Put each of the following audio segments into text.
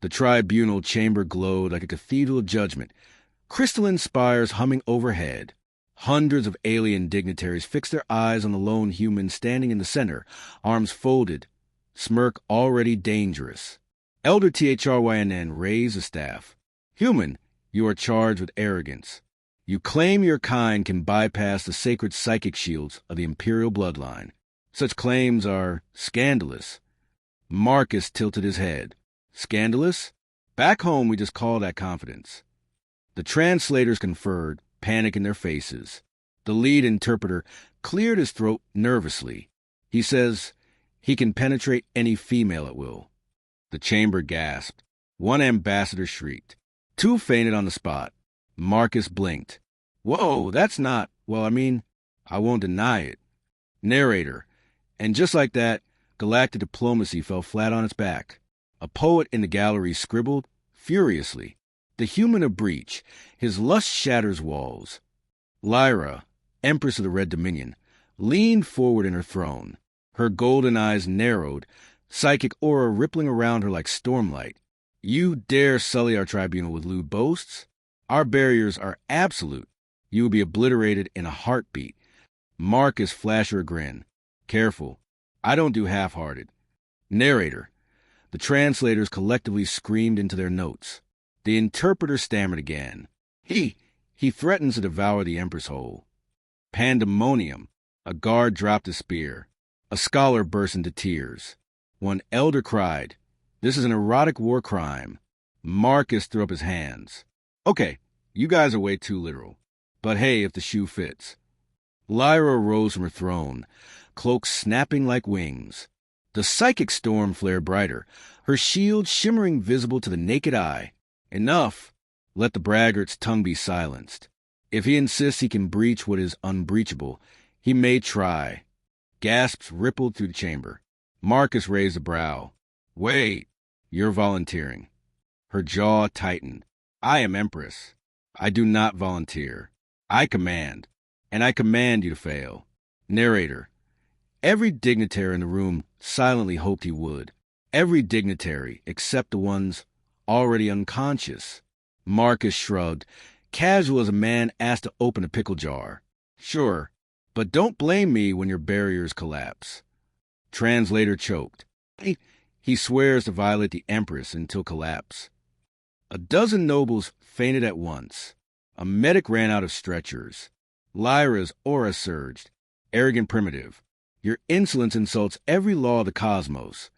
The tribunal chamber glowed like a cathedral of judgment, crystalline spires humming overhead. Hundreds of alien dignitaries fixed their eyes on the lone human standing in the center, arms folded, smirk already dangerous. Elder THRYNN raised a staff. Human, you are charged with arrogance. You claim your kind can bypass the sacred psychic shields of the imperial bloodline. Such claims are scandalous. Marcus tilted his head. Scandalous? Back home we just call that confidence. The translators conferred, panic in their faces. The lead interpreter cleared his throat nervously. He says he can penetrate any female at will. The chamber gasped. One ambassador shrieked. Two fainted on the spot. Marcus blinked. Whoa, that's not, I won't deny it. Narrator. And just like that, galactic diplomacy fell flat on its back. A poet in the gallery scribbled furiously. The human of breach, his lust shatters walls. Lyra, Empress of the Red Dominion, leaned forward in her throne. Her golden eyes narrowed, psychic aura rippling around her like stormlight. You dare sully our tribunal with lewd boasts? Our barriers are absolute. You will be obliterated in a heartbeat. Marcus flashed her a grin. Careful. I don't do half-hearted. Narrator. The translators collectively screamed into their notes. The interpreter stammered again. He threatens to devour the Empress whole. Pandemonium. A guard dropped a spear. A scholar burst into tears. One elder cried, This is an erotic war crime. Marcus threw up his hands. Okay, you guys are way too literal. But hey, if the shoe fits. Lyra rose from her throne, cloak snapping like wings. The psychic storm flared brighter, her shield shimmering visible to the naked eye. Enough. Let the braggart's tongue be silenced. If he insists he can breach what is unbreachable, he may try. Gasps rippled through the chamber. Marcus raised a brow. Wait, you're volunteering. Her jaw tightened. I am Empress. I do not volunteer. I command, and I command you to fail. Narrator. Every dignitary in the room silently hoped he would. Every dignitary except the ones already unconscious. Marcus shrugged, casual as a man asked to open a pickle jar. Sure, but don't blame me when your barriers collapse. Translator choked. He swears to violate the Empress until collapse. A dozen nobles fainted at once. A medic ran out of stretchers. Lyra's aura surged. Arrogant primitive. Your insolence insults every law of the cosmos.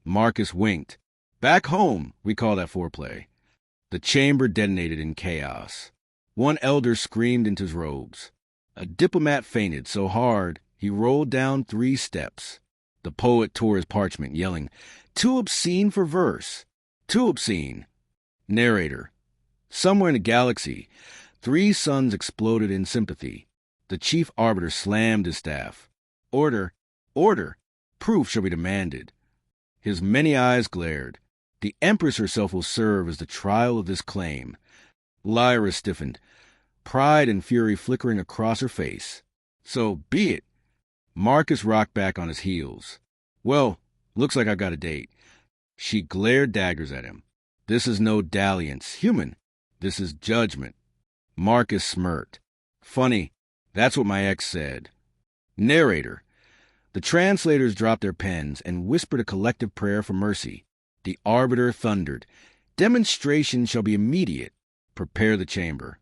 Marcus winked. Back home, we call that foreplay. The chamber detonated in chaos. One elder screamed into his robes. A diplomat fainted so hard he rolled down 3 steps. The poet tore his parchment, yelling, Too obscene for verse. Too obscene. Narrator. Somewhere in the galaxy, 3 suns exploded in sympathy. The chief arbiter slammed his staff. Order. Order. Proof shall be demanded. His many eyes glared. The Empress herself will serve as the trial of this claim. Lyra stiffened, pride and fury flickering across her face. So be it. Marcus rocked back on his heels. Well, looks like I got a date. She glared daggers at him. This is no dalliance, human. This is judgment. Marcus smirked. Funny, that's what my ex said. Narrator. The translators dropped their pens and whispered a collective prayer for mercy. The arbiter thundered. Demonstration shall be immediate. Prepare the chamber.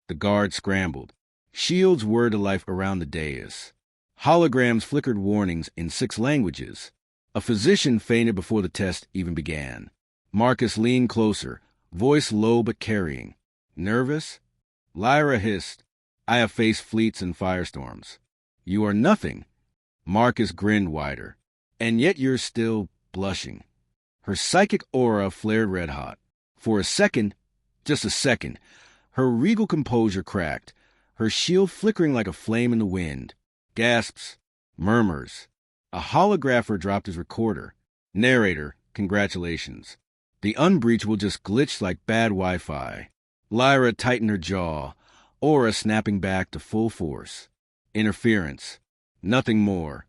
The guard scrambled. Shields whirred to life around the dais. Holograms flickered warnings in 6 languages. A physician fainted before the test even began. Marcus leaned closer, voice low but carrying. Nervous? Lyra hissed. I have faced fleets and firestorms. You are nothing. Marcus grinned wider. And yet you're still blushing. Her psychic aura flared red-hot. For a second, just a second, her regal composure cracked, her shield flickering like a flame in the wind. Gasps. Murmurs. A holographer dropped his recorder. Narrator, congratulations. The unbreachable just glitched like bad Wi-Fi. Lyra tightened her jaw, aura snapping back to full force. Interference. Nothing more.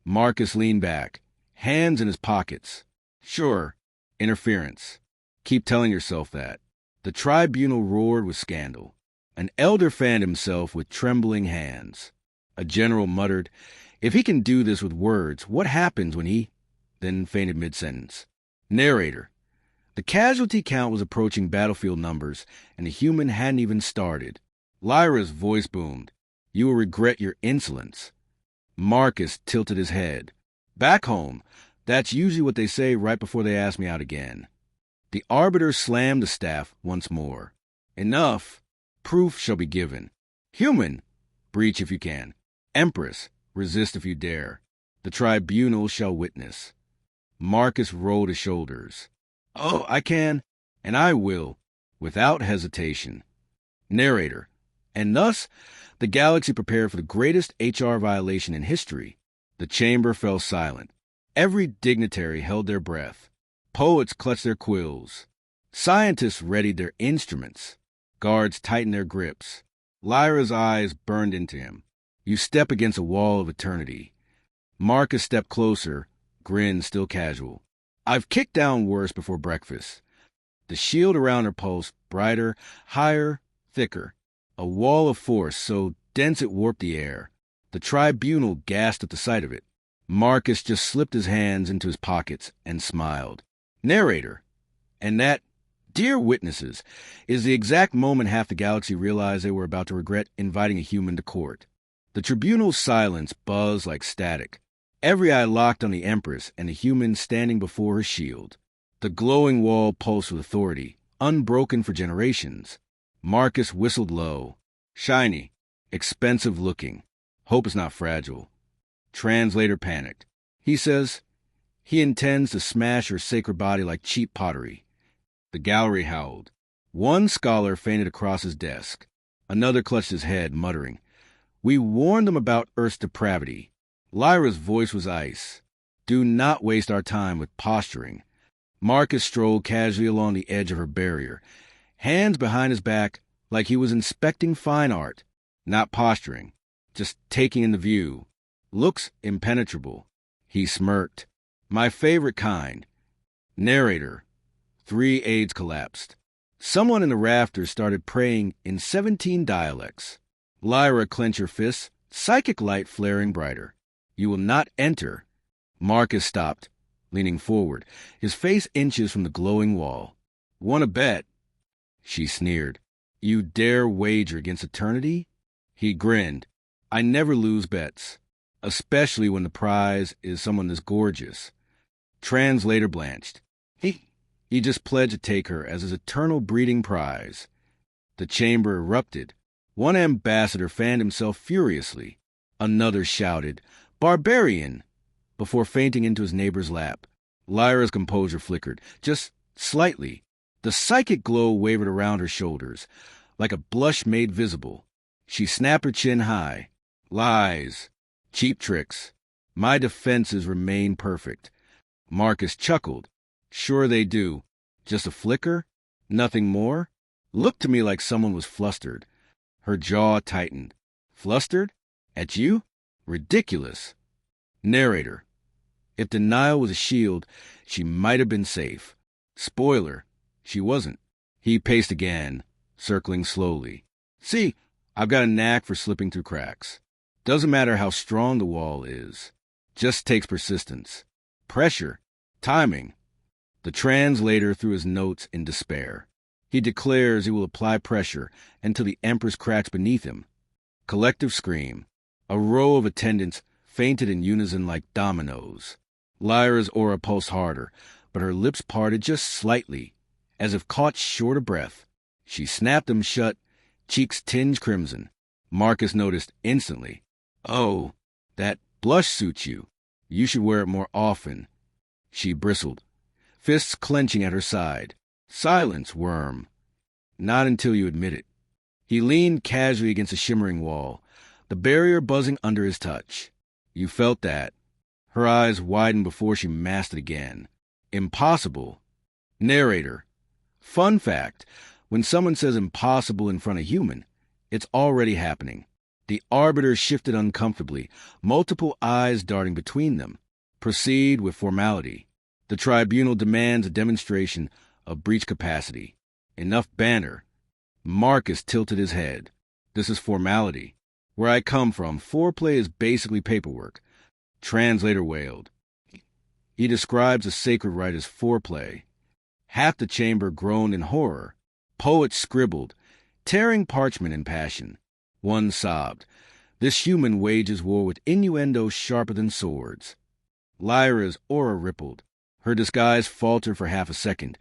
Marcus leaned back, hands in his pockets. Sure, interference. Keep telling yourself that. The tribunal roared with scandal. An elder fanned himself with trembling hands. A general muttered, "If he can do this with words, what happens when he—" then fainted mid-sentence. Narrator. The casualty count was approaching battlefield numbers, and the human hadn't even started. Lyra's voice boomed. "You will regret your insolence." Marcus tilted his head. "Back home, that's usually what they say right before they ask me out again." The arbiter slammed the staff once more. "Enough. Proof shall be given. Human, breach if you can. Empress, resist if you dare. The tribunal shall witness." Marcus rolled his shoulders. "Oh, I can, and I will, without hesitation." Narrator. And thus, the galaxy prepared for the greatest HR violation in history. The chamber fell silent. Every dignitary held their breath. Poets clutched their quills. Scientists readied their instruments. Guards tightened their grips. Lyra's eyes burned into him. "You step against a wall of eternity." Marcus stepped closer, grin still casual. "I've kicked down worse before breakfast." The shield around her pulsed, brighter, higher, thicker. A wall of force so dense it warped the air. The tribunal gasped at the sight of it. Marcus just slipped his hands into his pockets and smiled. Narrator. And that, dear witnesses, is the exact moment half the galaxy realized they were about to regret inviting a human to court. The tribunal's silence buzzed like static. Every eye locked on the Empress and the human standing before her shield. The glowing wall pulsed with authority, unbroken for generations. Marcus whistled low. "Shiny. Expensive looking. Hope it's not fragile." Translator panicked. He says he intends to smash her sacred body like cheap pottery. The gallery howled. One scholar fainted across his desk. Another clutched his head, muttering, "We warned them about Earth's depravity." Lyra's voice was ice. "Do not waste our time with posturing." Marcus strolled casually along the edge of her barrier, hands behind his back like he was inspecting fine art. Not posturing, just taking in the view. Looks impenetrable. He smirked. "My favorite kind." Narrator. 3 aides collapsed. Someone in the rafters started praying in 17 dialects. Lyra clenched her fists, psychic light flaring brighter. "You will not enter." Marcus stopped, leaning forward, his face inches from the glowing wall. "Want to bet?" She sneered. "You dare wager against eternity?" He grinned. "I never lose bets, especially when the prize is someone this gorgeous." Translator blanched. He just pledged to take her as his eternal breeding prize. The chamber erupted. One ambassador fanned himself furiously. Another shouted, "Barbarian!" before fainting into his neighbor's lap. Lyra's composure flickered, just slightly. The psychic glow wavered around her shoulders, like a blush made visible. She snapped her chin high. "Lies. Cheap tricks. My defenses remain perfect." Marcus chuckled. "Sure they do. Just a flicker? Nothing more?" Looked to me like someone was flustered. Her jaw tightened. "Flustered? At you? Ridiculous." Narrator. If denial was a shield, she might have been safe. Spoiler, she wasn't. He paced again, circling slowly. "See, I've got a knack for slipping through cracks. Doesn't matter how strong the wall is. Just takes persistence. Pressure. Timing." The translator threw his notes in despair. He declares he will apply pressure until the Empress cracks beneath him. Collective scream. A row of attendants fainted in unison like dominoes. Lyra's aura pulsed harder, but her lips parted just slightly, as if caught short of breath. She snapped them shut, cheeks tinged crimson. Marcus noticed instantly. "Oh, that blush suits you. You should wear it more often." She bristled, fists clenching at her side. "Silence, worm." "Not until you admit it." He leaned casually against a shimmering wall, the barrier buzzing under his touch. "You felt that." Her eyes widened before she masked it again. "Impossible." Narrator. Fun fact, when someone says impossible in front of human, it's already happening. The arbiter shifted uncomfortably, multiple eyes darting between them. "Proceed with formality. The tribunal demands a demonstration of breach capacity. Enough banter. Marcus tilted his head. This is formality. Where I come from, foreplay is basically paperwork. Translator wailed. He describes a sacred rite as foreplay. Half the chamber groaned in horror. Poets scribbled, tearing parchment in passion. One sobbed. This human wages war with innuendo sharper than swords. Lyra's aura rippled. Her disguise faltered for half a second.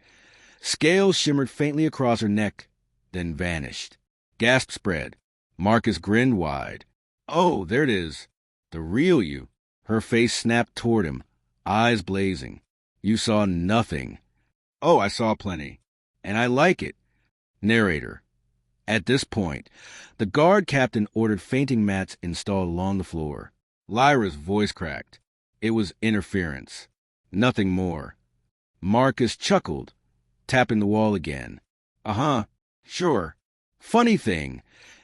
Scales shimmered faintly across her neck, then vanished. Gasp spread. Marcus grinned wide. Oh, there it is. The real you. Her face snapped toward him, eyes blazing. You saw nothing. Oh, I saw plenty. And I like it. Narrator. At this point, the guard captain ordered fainting mats installed along the floor. Lyra's voice cracked. It was interference. Nothing more. Marcus chuckled, tapping the wall again. Uh-huh, sure. Funny thing,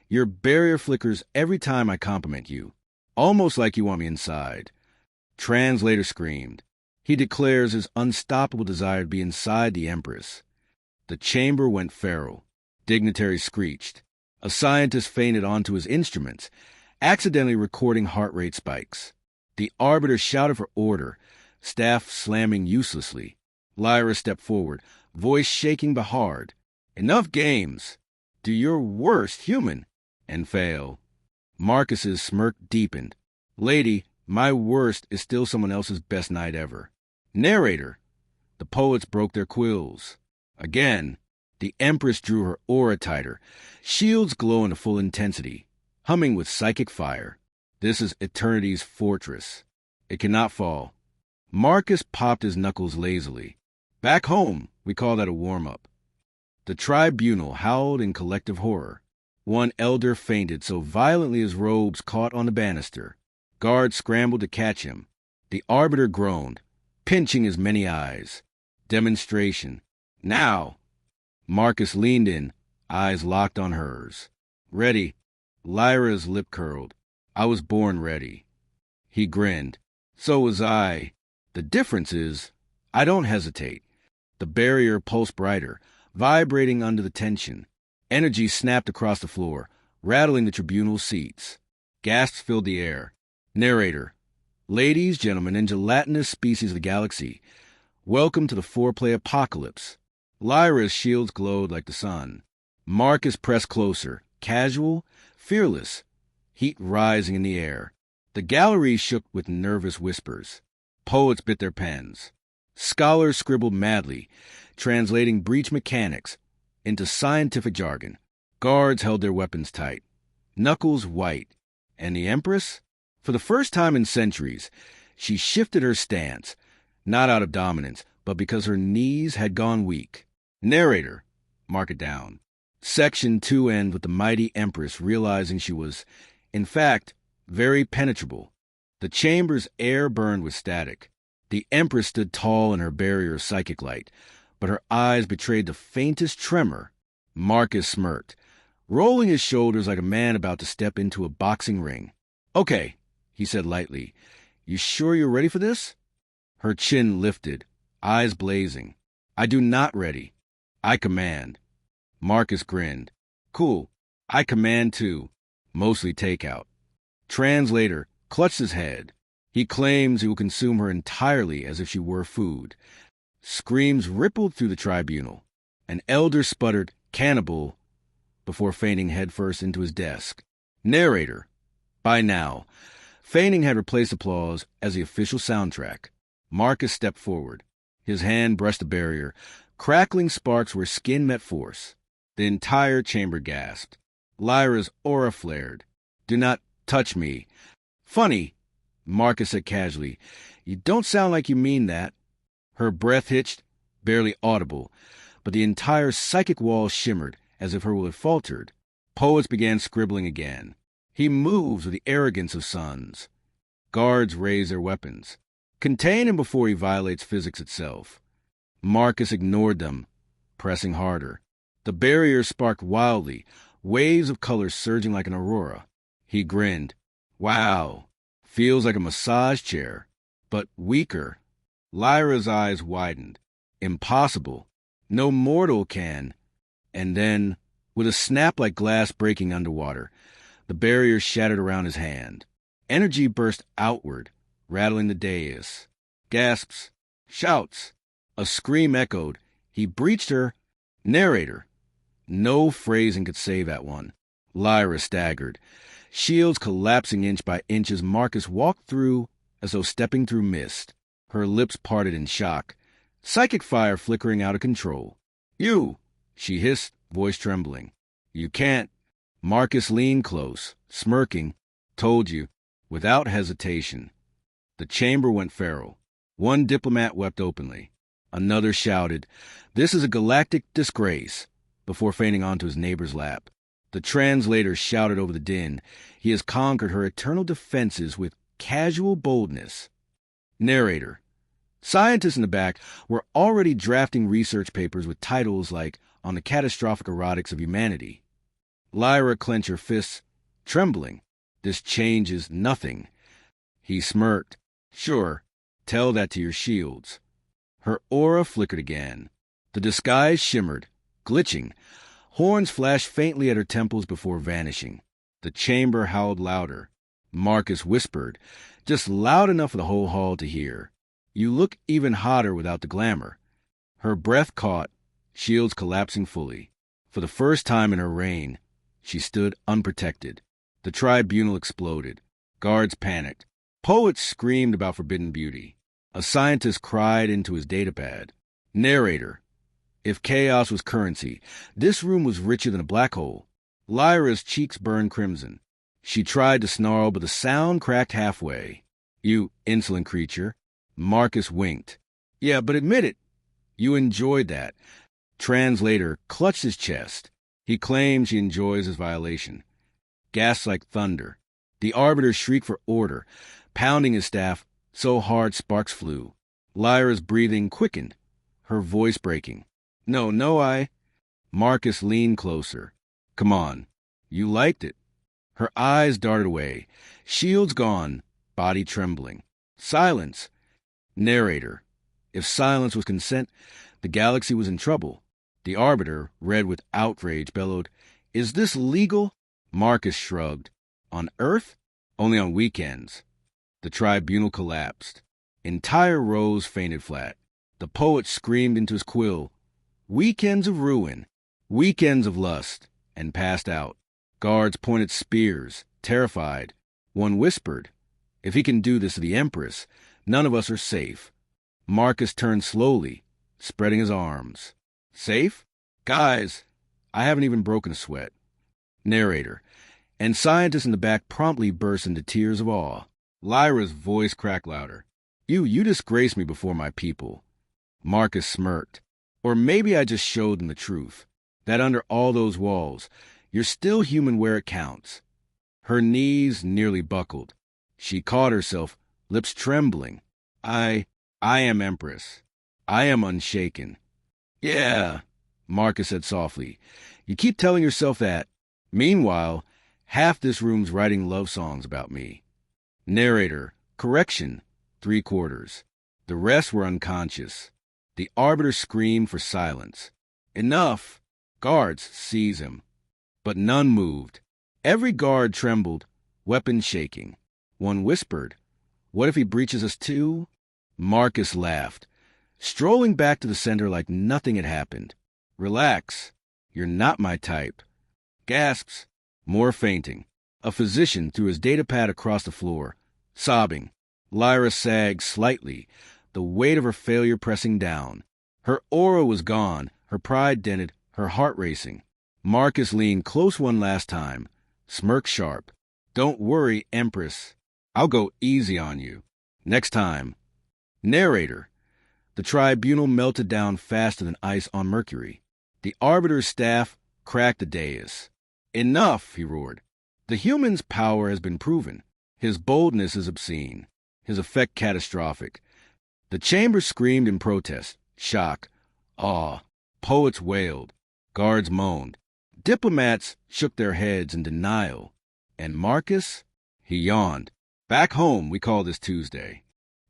your barrier flickers every time I compliment you. Almost like you want me inside. Translator screamed. He declares his unstoppable desire to be inside the Empress. The chamber went feral. Dignitaries screeched. A scientist fainted onto his instruments, accidentally recording heart rate spikes. The arbiter shouted for order, staff slamming uselessly. Lyra stepped forward, voice shaking but hard. Enough games. Do your worst, human, and fail. Marcus's smirk deepened. Lady, my worst is still someone else's best night ever. Narrator. The poets broke their quills. Again, the Empress drew her aura tighter, shields glow into full intensity, humming with psychic fire. This is eternity's fortress. It cannot fall. Marcus popped his knuckles lazily. Back home, we call that a warm-up. The tribunal howled in collective horror. One elder fainted so violently his robes caught on the banister. Guards scrambled to catch him. The arbiter groaned, pinching his many eyes. Demonstration. Now! Marcus leaned in, eyes locked on hers. Ready. Lyra's lip curled. I was born ready. He grinned. So was I. The difference is, I don't hesitate. The barrier pulsed brighter, vibrating under the tension. Energy snapped across the floor, rattling the tribunal's seats. Gasps filled the air. Narrator. Ladies, gentlemen, and gelatinous species of the galaxy, welcome to the foreplay apocalypse. Lyra's shields glowed like the sun. Marcus pressed closer, casual, fearless, heat rising in the air. The gallery shook with nervous whispers. Poets bit their pens. Scholars scribbled madly, translating breach mechanics into scientific jargon. Guards held their weapons tight, knuckles white. And the Empress? For the first time in centuries, she shifted her stance, not out of dominance, but because her knees had gone weak. Narrator. Mark it down. Section 2 ends with the mighty Empress realizing she was, in fact, very penetrable. The chamber's air burned with static. The Empress stood tall in her barrier of psychic light, but her eyes betrayed the faintest tremor. Marcus smirked, rolling his shoulders like a man about to step into a boxing ring. Okay, he said lightly. You sure you're ready for this? Her chin lifted, eyes blazing. I do not ready. I command. Marcus grinned. Cool. I command too. Mostly takeout. Translator clutched his head. He claims he will consume her entirely as if she were food. Screams rippled through the tribunal. An elder sputtered, cannibal, before fainting headfirst into his desk. Narrator. By now, feigning had replaced applause as the official soundtrack. Marcus stepped forward. His hand brushed the barrier, crackling sparks where skin met force. The entire chamber gasped. Lyra's aura flared. Do not touch me. Funny, Marcus said casually. You don't sound like you mean that. Her breath hitched, barely audible, but the entire psychic wall shimmered as if her will had faltered. Poets began scribbling again. He moves with the arrogance of sons. Guards raise their weapons. Contain him before he violates physics itself. Marcus ignored them, pressing harder. The barrier sparked wildly, waves of color surging like an aurora. He grinned. Wow, feels like a massage chair, but weaker. Lyra's eyes widened. Impossible. No mortal can. And then, with a snap like glass breaking underwater, the barrier shattered around his hand. Energy burst outward, rattling the dais. Gasps, shouts. A scream echoed. He breached her. Narrator. No phrasing could save that one. Lyra staggered. Shields collapsing inch by inch as Marcus walked through as though stepping through mist. Her lips parted in shock. Psychic fire flickering out of control. You, she hissed, voice trembling. You can't. Marcus leaned close, smirking. Told you. Without hesitation. The chamber went feral. One diplomat wept openly. Another shouted, "This is a galactic disgrace," before fainting onto his neighbor's lap. The translator shouted over the din. He has conquered her eternal defenses with casual boldness. Narrator. Scientists in the back were already drafting research papers with titles like On the Catastrophic Erotics of Humanity. Lyra clenched her fists, trembling. This changes nothing. He smirked. Sure, tell that to your shields. Her aura flickered again. The disguise shimmered, glitching. Horns flashed faintly at her temples before vanishing. The chamber howled louder. Marcus whispered, just loud enough for the whole hall to hear. You look even hotter without the glamour. Her breath caught, shields collapsing fully. For the first time in her reign, she stood unprotected. The tribunal exploded. Guards panicked. Poets screamed about forbidden beauty. A scientist cried into his datapad. Narrator. If chaos was currency, this room was richer than a black hole. Lyra's cheeks burned crimson. She tried to snarl, but the sound cracked halfway. You insolent creature. Marcus winked. Yeah, but admit it. You enjoyed that. Translator clutched his chest. He claimed she enjoys his violation. Gasps like thunder. The arbiter shrieked for order, pounding his staff so hard sparks flew. Lyra's breathing quickened, her voice breaking. No, Marcus leaned closer. Come on. You liked it. Her eyes darted away. Shields gone, body trembling. Silence. Narrator. If silence was consent, the galaxy was in trouble. The arbiter, red with outrage, bellowed, Is this legal? Marcus shrugged. On Earth? Only on weekends. The tribunal collapsed. Entire rows fainted flat. The poet screamed into his quill, Weekends of ruin, weekends of lust, and passed out. Guards pointed spears, terrified. One whispered, If he can do this to the Empress, none of us are safe. Marcus turned slowly, spreading his arms. Safe? Guys, I haven't even broken a sweat. Narrator. And scientists in the back promptly burst into tears of awe. Lyra's voice cracked louder. You disgraced me before my people. Marcus smirked. Or maybe I just showed them the truth. That under all those walls, you're still human where it counts. Her knees nearly buckled. She caught herself, lips trembling. I am Empress. I am unshaken. Yeah, Marcus said softly. You keep telling yourself that. Meanwhile, half this room's writing love songs about me. Narrator. Correction. 3/4. The rest were unconscious. The arbiter screamed for silence. Enough! Guards, seize him. But none moved. Every guard trembled, weapons shaking. One whispered, What if he breaches us too? Marcus laughed, strolling back to the center like nothing had happened. Relax. You're not my type. Gasps. More fainting. A physician threw his datapad across the floor, sobbing. Lyra sagged slightly, the weight of her failure pressing down. Her aura was gone, her pride dented, her heart racing. Marcus leaned close one last time, smirked sharp. Don't worry, Empress. I'll go easy on you. Next time. Narrator. The tribunal melted down faster than ice on Mercury. The arbiter's staff cracked the dais. Enough, he roared. The human's power has been proven. His boldness is obscene. His effect catastrophic. The chamber screamed in protest, shock, awe. Poets wailed. Guards moaned. Diplomats shook their heads in denial. And Marcus? He yawned. Back home, we call this Tuesday.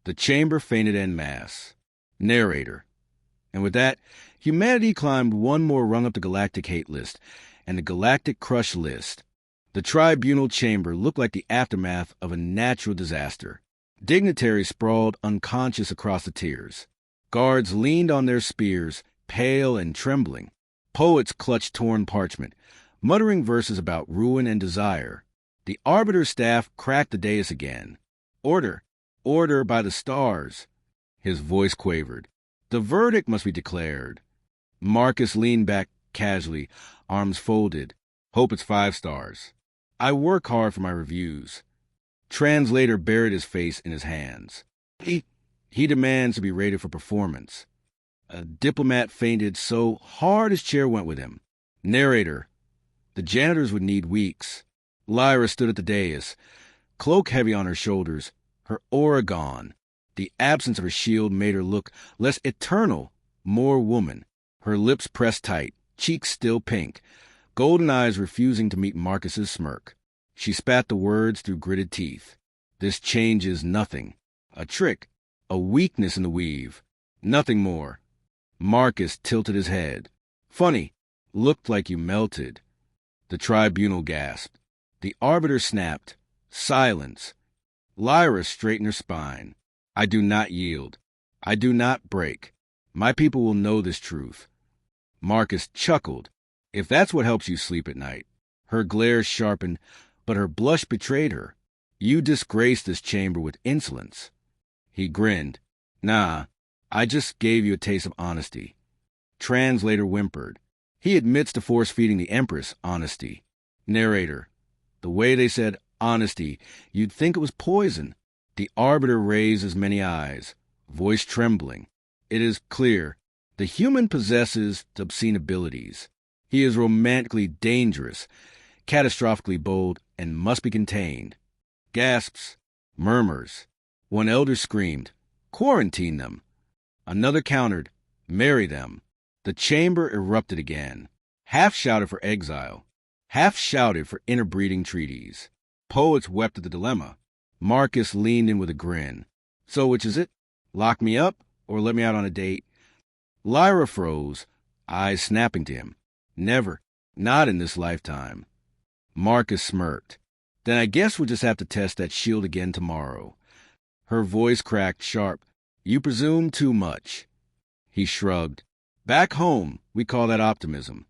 The chamber fainted en masse. Narrator. And with that, humanity climbed one more rung up the galactic hate list and the galactic crush list. The tribunal chamber looked like the aftermath of a natural disaster. Dignitaries sprawled unconscious across the tiers. Guards leaned on their spears, pale and trembling. Poets clutched torn parchment, muttering verses about ruin and desire. The arbiter's staff cracked the dais again. Order! Order by the stars! His voice quavered. The verdict must be declared. Marcus leaned back casually, arms folded. Hope it's 5 stars. I work hard for my reviews. Translator buried his face in his hands. He demands to be rated for performance. A diplomat fainted so hard his chair went with him. Narrator. The janitors would need weeks. Lyra stood at the dais, cloak heavy on her shoulders, her aura gone. The absence of her shield made her look less eternal, more woman. Her lips pressed tight, cheeks still pink, golden eyes refusing to meet Marcus's smirk. She spat the words through gritted teeth. This changes nothing. A trick, a weakness in the weave. Nothing more. Marcus tilted his head. Funny, looked like you melted. The tribunal gasped. The arbiter snapped. Silence. Lyra straightened her spine. I do not yield. I do not break. My people will know this truth. Marcus chuckled. If that's what helps you sleep at night. Her glare sharpened, but her blush betrayed her. You disgrace this chamber with insolence. He grinned. Nah, I just gave you a taste of honesty. Translator whimpered. He admits to force-feeding the Empress honesty. Narrator. The way they said honesty, you'd think it was poison. The arbiter raised his many eyes, voice trembling. It is clear. The human possesses obscene abilities. He is romantically dangerous, catastrophically bold, and must be contained. Gasps, murmurs. One elder screamed, quarantine them. Another countered, marry them. The chamber erupted again. Half shouted for exile. Half shouted for interbreeding treaties. Poets wept at the dilemma. Marcus leaned in with a grin. So which is it? Lock me up or let me out on a date? Lyra froze, eyes snapping to him. Never. Not in this lifetime. Marcus smirked. Then I guess we'll just have to test that shield again tomorrow. Her voice cracked sharp. You presume too much. He shrugged. Back home, we call that optimism.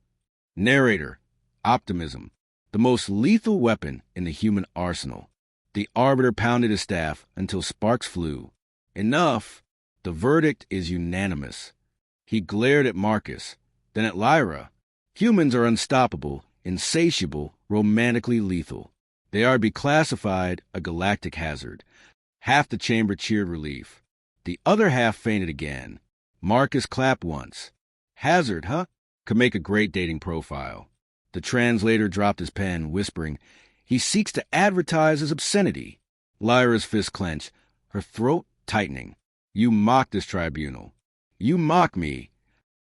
Narrator. Optimism. The most lethal weapon in the human arsenal. The arbiter pounded his staff until sparks flew. Enough. The verdict is unanimous. He glared at Marcus, then at Lyra. Humans are unstoppable, insatiable, romantically lethal. They are to be classified a galactic hazard. Half the chamber cheered relief. The other half fainted again. Marcus clapped once. Hazard, huh? Could make a great dating profile. The translator dropped his pen, whispering, He seeks to advertise his obscenity. Lyra's fist clenched, her throat tightening. You mock this tribunal. You mock me.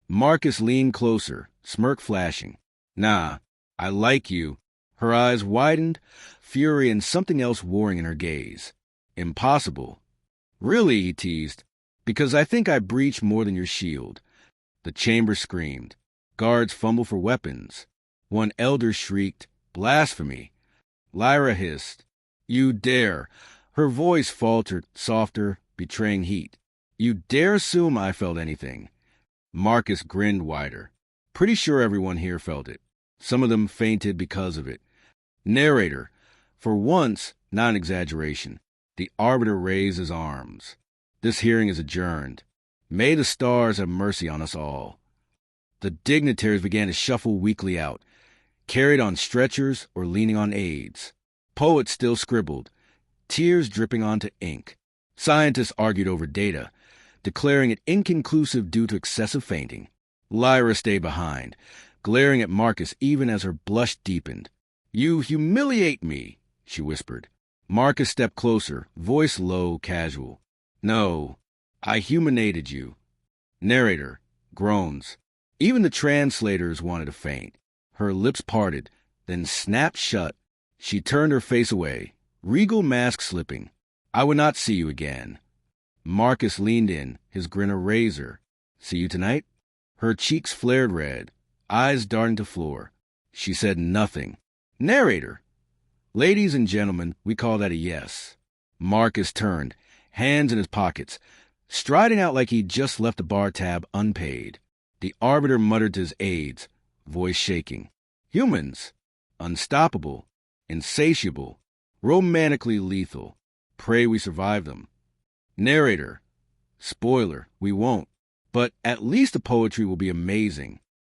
Marcus leaned closer, smirk flashing. Nah, I like you. Her eyes widened, fury and something else warring in her gaze. Impossible. Really, he teased, because I think I breached more than your shield. The chamber screamed. Guards fumbled for weapons. One elder shrieked, Blasphemy. Lyra hissed, You dare. Her voice faltered, softer, betraying heat. You dare assume I felt anything. Marcus grinned wider. Pretty sure everyone here felt it. Some of them fainted because of it. Narrator. For once, not an exaggeration, the arbiter raised his arms. This hearing is adjourned. May the stars have mercy on us all. The dignitaries began to shuffle weakly out, carried on stretchers or leaning on aids. Poets still scribbled, tears dripping onto ink. Scientists argued over data, declaring it inconclusive due to excessive fainting. Lyra stayed behind, glaring at Marcus even as her blush deepened. You humiliate me, she whispered. Marcus stepped closer, voice low, casual. No, I humanated you. Narrator, groans. Even the translators wanted to faint. Her lips parted, then snapped shut. She turned her face away, regal mask slipping. I would not see you again. Marcus leaned in, his grin a razor. See you tonight? Her cheeks flared red, eyes darting to floor. She said nothing. Narrator. Ladies and gentlemen, we call that a yes. Marcus turned, hands in his pockets, striding out like he'd just left a bar tab unpaid. The arbiter muttered to his aides, voice shaking. Humans. Unstoppable. Insatiable. Romantically lethal. Pray we survive them. Narrator. Spoiler, we won't. But at least the poetry will be amazing.